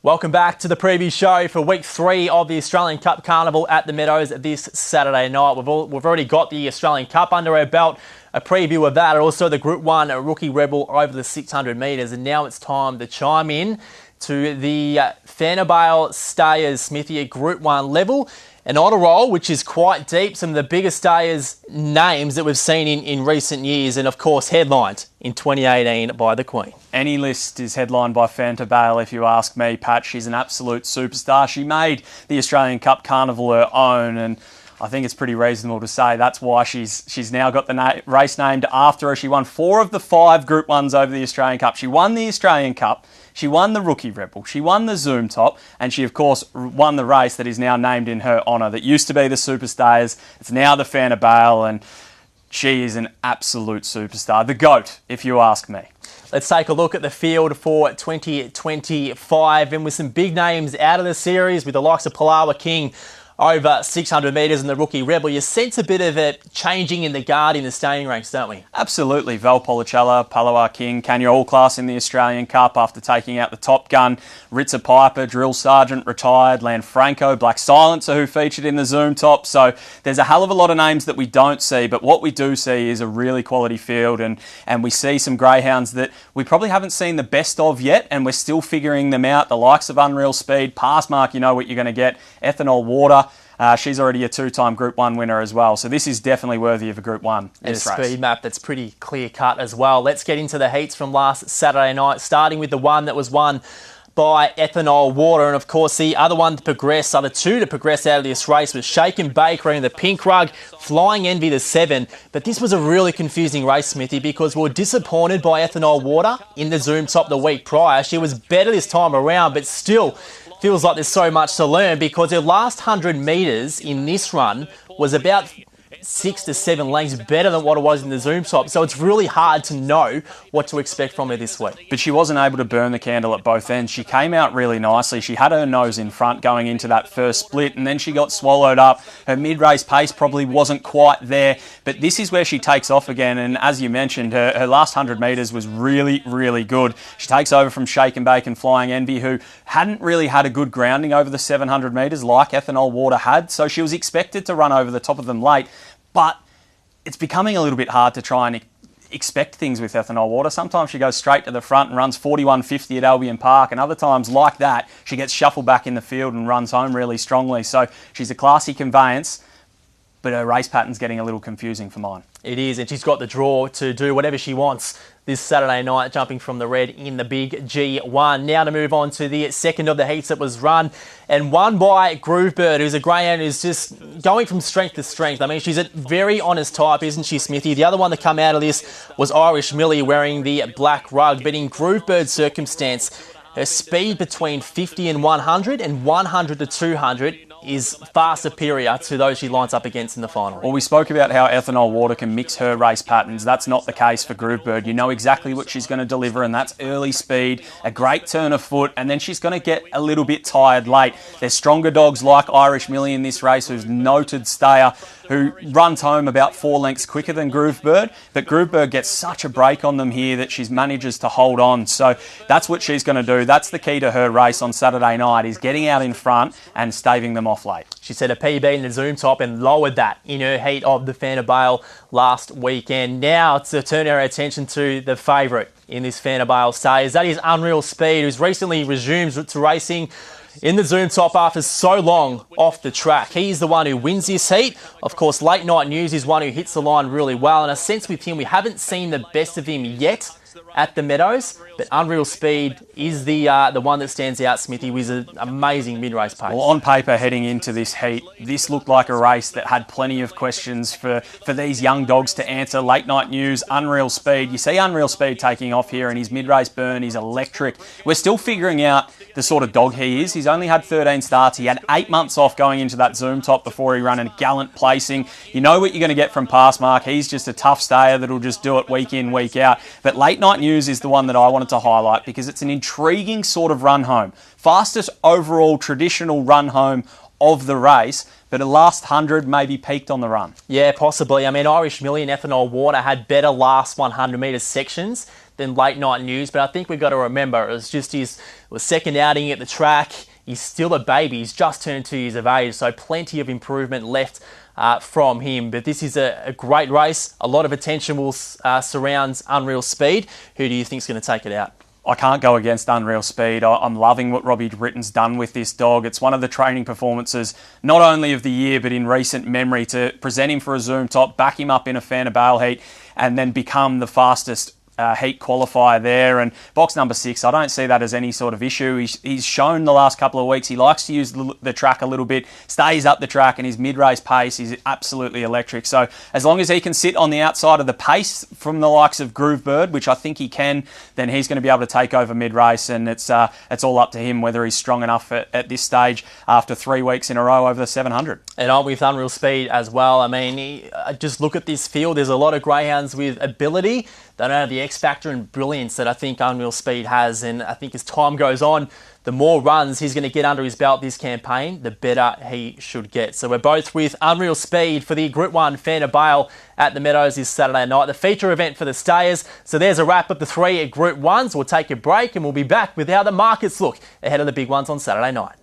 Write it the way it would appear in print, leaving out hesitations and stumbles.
Welcome back to the preview show for week 3 of the Australian Cup Carnival at the Meadows this Saturday night. We've already got the Australian Cup under our belt, a preview of that, and also the Group 1 Rookie Rebel over the 600 metres. And now it's time to chime in to the Fanta Bale Stayers, Smithy, at Group 1 level. An honour roll, which is quite deep, some of the biggest Stayers names that we've seen in recent years, and of course headlined in 2018 by the Queen. Any list is headlined by Fanta Bale, if you ask me, Pat. She's an absolute superstar. She made the Australian Cup Carnival her own, and I think it's pretty reasonable to say that's why she's now got the race named after her. She won 4 of the 5 Group 1s over the Australian Cup. She won the Australian Cup, she won the Rookie Rebel, she won the Zoom Top, and she, of course, won the race that is now named in her honour. That used to be the Superstars, it's now the Fanta Bale, and she is an absolute superstar. The GOAT, if you ask me. Let's take a look at the field for 2025, and with some big names out of the series, with the likes of Palawa King over 600 metres and the Rookie Rebel. You sense a bit of it changing in the guard in the staying ranks, don't we? Absolutely. Val Policella, Palawa King, Kanya All Class in the Australian Cup after taking out the Top Gun, Ritza Piper, Drill Sergeant retired, Lanfranco, Black Silencer, who featured in the Zoom Top. So there's a hell of a lot of names that we don't see, but what we do see is a really quality field, and we see some greyhounds that we probably haven't seen the best of yet, and we're still figuring them out. The likes of Unreal Speed, Passmark, you know what you're going to get, Ethanol Water. She's already a 2-time Group 1 winner as well. So this is definitely worthy of a Group 1 and a speed map that's pretty clear-cut as well. Let's get into the heats from last Saturday night, starting with the one that was won by Ethanol Water. And, of course, the other one to progress, other two to progress out of this race was Shake and Bake running the pink rug, Flying Envy the 7. But this was a really confusing race, Smithy, because we were disappointed by Ethanol Water in the Zoom Top the week prior. She was better this time around, but still feels like there's so much to learn, because her last 100 metres in this run was about 6 to 7 lengths better than what it was in the Zoom Top. So it's really hard to know what to expect from her this week. But she wasn't able to burn the candle at both ends. She came out really nicely. She had her nose in front going into that first split, and then she got swallowed up. Her mid-race pace probably wasn't quite there, but this is where she takes off again. And as you mentioned, her last 100 metres was really, really good. She takes over from Shake and Bake and Flying Envy, who hadn't really had a good grounding over the 700 metres like Ethanol Water had. So she was expected to run over the top of them late. But it's becoming a little bit hard to try and expect things with Ethanol Water. Sometimes she goes straight to the front and runs 41.50 at Albion Park, and other times, like that, she gets shuffled back in the field and runs home really strongly. So she's a classy conveyance, but her race pattern's getting a little confusing for mine. It is, and she's got the draw to do whatever she wants this Saturday night, jumping from the red in the big G1. Now to move on to the second of the heats that was run and won by Groovebird, who's a greyhound who's just going from strength to strength. I mean, she's a very honest type, isn't she, Smithy? The other one to come out of this was Irish Millie wearing the black rug, but in Groovebird's circumstance, her speed between 50 and 100 and 100 to 200 is far superior to those she lines up against in the final. Well, we spoke about how Ethanol Water can mix her race patterns. That's not the case for Groovebird. You know exactly what she's going to deliver, and that's early speed, a great turn of foot, and then she's going to get a little bit tired late. There's stronger dogs like Irish Millie in this race, who's noted stayer, who runs home about 4 lengths quicker than Groovebird, but Groovebird gets such a break on them here that she manages to hold on. So that's what she's going to do. That's the key to her race on Saturday night, is getting out in front and staving them off late. She set a PB in the Zoom Top and lowered that in her heat of the Fanta Bale last weekend. Now to turn our attention to the favourite in this Fanta Bale Stayers. That is Unreal Speed, who's recently resumed to racing in the Zoom Top after so long off the track. He's the one who wins this heat. Of course, Late Night News is one who hits the line really well. And a sense with him, we haven't seen the best of him yet at the Meadows, but Unreal Speed is the one that stands out, Smithy, with an amazing mid-race pace. Well, on paper, heading into this heat, this looked like a race that had plenty of questions for these young dogs to answer. Late Night News, Unreal Speed. You see Unreal Speed taking off here, and his mid-race burn is electric. We're still figuring out the sort of dog he is. He's only had 13 starts. He had 8 months off going into that Zoom Top before he ran a gallant placing. You know what you're going to get from Passmark. He's just a tough stayer that'll just do it week in, week out. But Late Night News is the one that I wanted to highlight because it's an intriguing sort of run home. Fastest overall traditional run home of the race, but a last 100 maybe peaked on the run. Yeah, possibly. I mean, Irish Millie and Ethanol Water had better last 100 metre sections than late night news, but I think we've got to remember it was just his second outing at the track. He's still a baby. He's just turned 2 years of age, so plenty of improvement left from him. But this is a great race. A lot of attention will surround Unreal Speed. Who do you think is going to take it out? I can't go against Unreal Speed. I'm loving what Robbie Ritten's done with this dog. It's one of the training performances, not only of the year, but in recent memory, to present him for a Zoom top, back him up in a Fanta Bale heat, and then become the fastest heat qualifier there. And box number 6, I don't see that as any sort of issue. He's shown the last couple of weeks he likes to use the track a little bit, stays up the track, and his mid-race pace is absolutely electric. So as long as he can sit on the outside of the pace from the likes of Groove Bird, which I think he can, then he's going to be able to take over mid-race, and it's all up to him whether he's strong enough at this stage after 3 weeks in a row over the 700. And I'm with Unreal Speed as well. I mean, just look at this field. There's a lot of greyhounds with ability. They don't have the X factor and brilliance that I think Unreal Speed has. And I think as time goes on, the more runs he's going to get under his belt this campaign, the better he should get. So we're both with Unreal Speed for the Group 1 Fanta Bale at the Meadows this Saturday night. The feature event for the stayers. So there's a wrap of the 3 at Group 1s. We'll take a break and we'll be back with how the markets look ahead of the big ones on Saturday night.